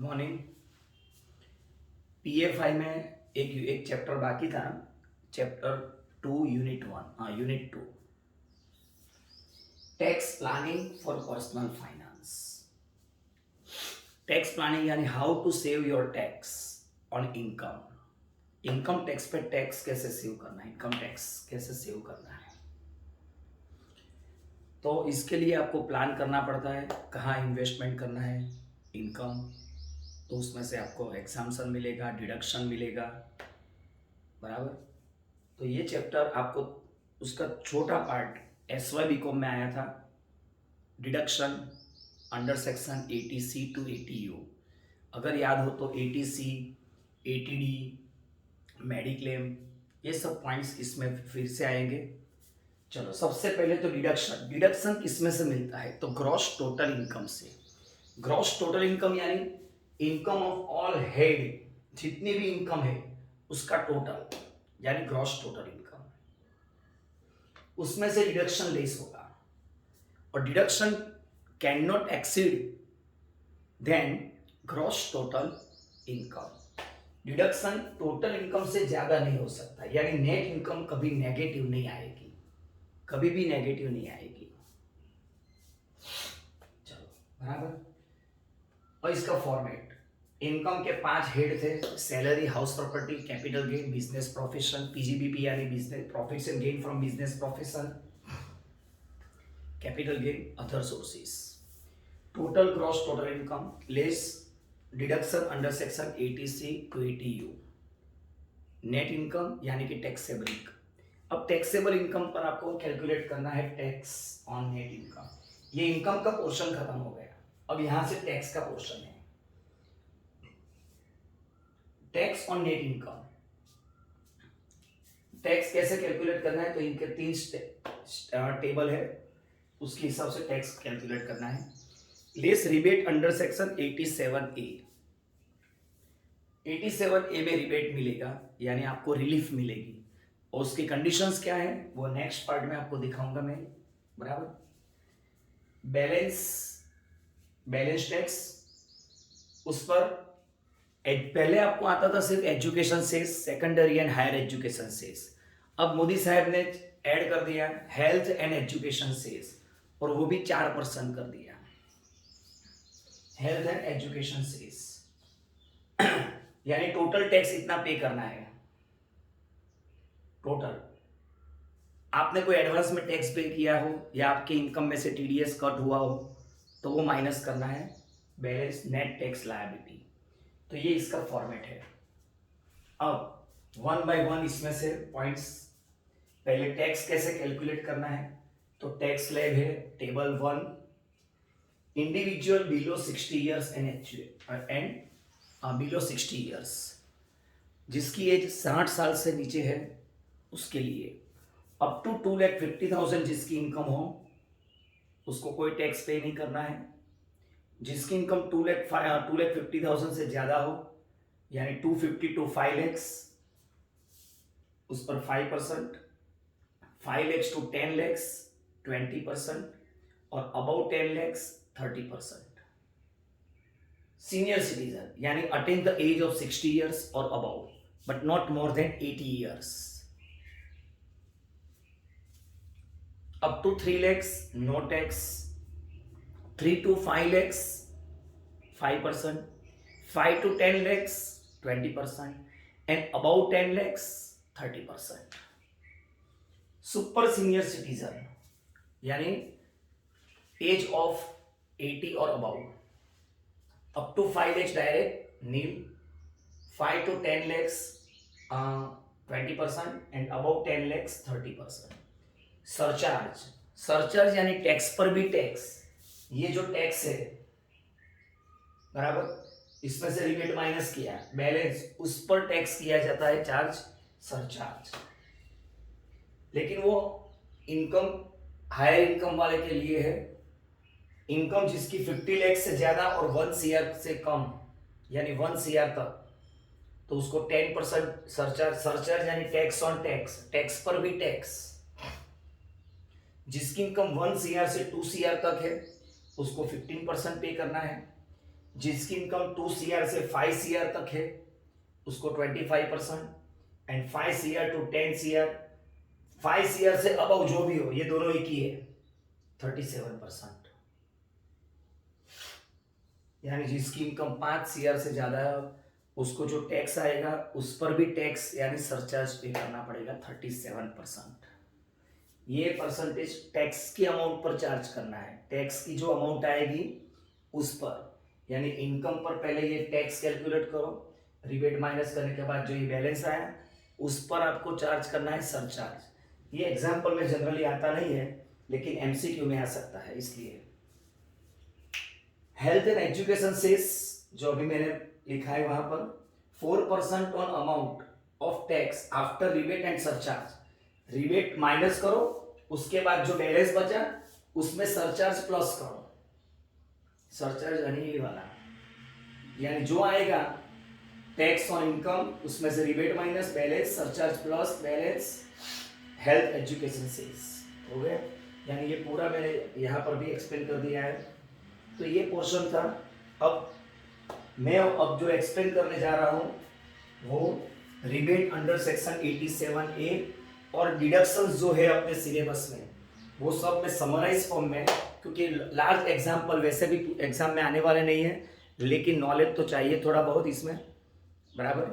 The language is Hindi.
मॉर्निंग। पीएफआई में एक चैप्टर बाकी था, चैप्टर 2 यूनिट 1, हाँ unit 2, tax planning for personal finance. Tax planning यानी how to save your tax on income. Income tax pay tax कैसे सेव करना है, इनकम टैक्स कैसे सेव करना है। तो इसके लिए आपको प्लान करना पड़ता है कहाँ इन्वेस्टमेंट करना है इनकम, तो उसमें से आपको एग्जाम्पशन मिलेगा, डिडक्शन मिलेगा, बराबर। तो ये चैप्टर आपको उसका छोटा पार्ट SY बीकॉम में आया था, deduction under section 80C to 80U। अगर याद हो तो 80C, 80D, मेडिक्लेम, ये सब पॉइंट्स इसमें फिर से आएंगे। चलो सबसे पहले तो डिडक्शन। डिडक्शन किसमें से मिलता है, तो ग्रॉस टोटल इनकम से। ग्रॉस टोटल इनकम यानी इनकम ऑफ ऑल हेड, जितनी भी इनकम है उसका टोटल, यानी ग्रॉस टोटल इनकम, उसमें से डिडक्शन लेस होगा। और deduction can not exceed than gross total income. Deduction total income से ज्यादा नहीं हो सकता, यानी नेट इनकम कभी नेगेटिव नहीं आएगी, कभी भी नेगेटिव नहीं आएगी। चलो बराबर। और इसका फॉर्मेट, इनकम के 5 हेड थे, salary, house property, capital gain, business profession, PGBP यानी business profits and gain from business profession, capital gain, other sources. Total gross total income less deduction under section 80C to 80U। Net income यानी कि टैक्सेबल इनकम। अब टैक्सेबल इनकम पर आपको कैलकुलेट करना है टैक्स ऑन नेट इनकम। ये इनकम का पोर्शन खत्म हो गया, अब यहां से टैक्स का पोर्शन है। Tax on net income, tax कैसे कैलकुलेट करना है, तो इनके 3 टेबल है, उसके हिसाब से टैक्स कैलकुलेट करना है। Less rebate under section 87A। 87A में रिबेट मिलेगा, यानी आपको रिलीफ मिलेगी, और उसकी कंडीशंस क्या है वो नेक्स्ट पार्ट में आपको दिखाऊंगा मैं, बराबर। बैलेंस टैक्स, उस पर पहले आपको आता था सिर्फ education cess, secondary and higher education cess. अब मोदी साहब ने ऐड कर दिया हेल्थ एंड एजुकेशन सेस, और वो भी 4% कर दिया, हेल्थ एंड एजुकेशन सेस। यानी टोटल टैक्स इतना पे करना है। टोटल आपने कोई एडवांस में टैक्स पे किया हो या आपके इनकम में से TDS कट हुआ हो तो वो माइनस करना है, बैलेंस नेट टैक्स लायबिलिटी। तो ये इसका फॉर्मेट है। अब 1 बाय 1 इसमें से पॉइंट्स, पहले टैक्स कैसे कैलकुलेट करना है, तो टैक्स स्लैब है table 1, individual below 60 years and below 60 years, जिसकी एज 60 साल से नीचे है उसके लिए। अप टू 2,50,000 जिसकी इनकम हो उसको कोई टैक्स पे नहीं करना है। जिसकी इनकम 2,50,000 से ज्यादा हो, यानी 250 टू 5 lakhs, उस पर 5%, 5 lakhs टू 10 lakhs 20%, और अबाउट 10 lakhs 30%। सीनियर सिटीजन यानी attain the age of 60 years और about, but not more than 80 years। up to 3 lakhs no tax, 3 to 5 lakhs 5%, 5 to 10 lakhs 20%, and above 10 lakhs 30%। Super senior citizen यानी एज ऑफ 80 और above, up to 5 lakhs direct nil, 5 to 10 lakhs 20%, and above 10 lakhs 30%। Surcharge, surcharge यानी टैक्स पर भी टैक्स, ये जो टैक्स है बराबर, इसमें से रिबेट माइनस किया, बैलेंस, उस पर टैक्स किया जाता है चार्ज, सरचार्ज। लेकिन वो इनकम हायर इनकम वाले के लिए है। इनकम जिसकी 50 लाख से ज्यादा और 1 CR से कम, यानी 1 CR तक, तो उसको 10% सरचार्ज, सरचार्ज यानी टैक्स ऑन टैक्स, टैक्स पर भी टैक्स। जिसकी इनकम 1 CR से 2 CR तक है उसको 15% पे करना है। जिसकी इनकम 2 CR से 5 CR तक है उसको 25% and 5 CR to 10 CR, 5 CR से अबव जो भी हो ये दोनों एक ही है 37%। यानी जिसकी इनकम 5 CR से ज्यादा है उसको जो टैक्स आएगा उस पर भी टैक्स यानी सरचार्ज पे करना पड़ेगा 37%। ये परसेंटेज टैक्स की अमाउंट पर चार्ज करना है। टैक्स की जो अमाउंट आएगी उस पर, यानी इनकम पर पहले ये टैक्स कैलकुलेट करो, रिबेट माइनस करने के बाद जो ये बैलेंस आया उस पर आपको चार्ज करना है सरचार्ज। ये एग्जाम्पल में जनरली आता नहीं है लेकिन एमसीक्यू में आ सकता है इसलिए। हेल्थ एंड एजुकेशन सेस जो अभी मैंने लिखा है वहां पर 4% on amount of tax after rebate and surcharge. Rebate minus करो उसके बाद जो बैलेंस बचा उसमें सरचार्ज प्लस करो। सरचार्ज यानी ये वाला, यानी जो आएगा टैक्स ऑन इनकम उसमें से rebate minus balance surcharge plus balance health education cess हो गया। यानी ये पूरा मैंने यहाँ पर भी एक्सप्लेन कर दिया है। तो ये पोर्शन था। अब मैं अब जो एक्सप्लेन करने जा रहा हूँ वो रिबेट अंडर सेक्शन 87A और डिडक्शंस जो है अपने सिलेबस में वो सब मैं समराइज फॉर्म में, क्योंकि लार्ज एग्जाम्पल वैसे भी एग्जाम में आने वाले नहीं है लेकिन नॉलेज तो चाहिए थोड़ा बहुत इसमें, बराबर।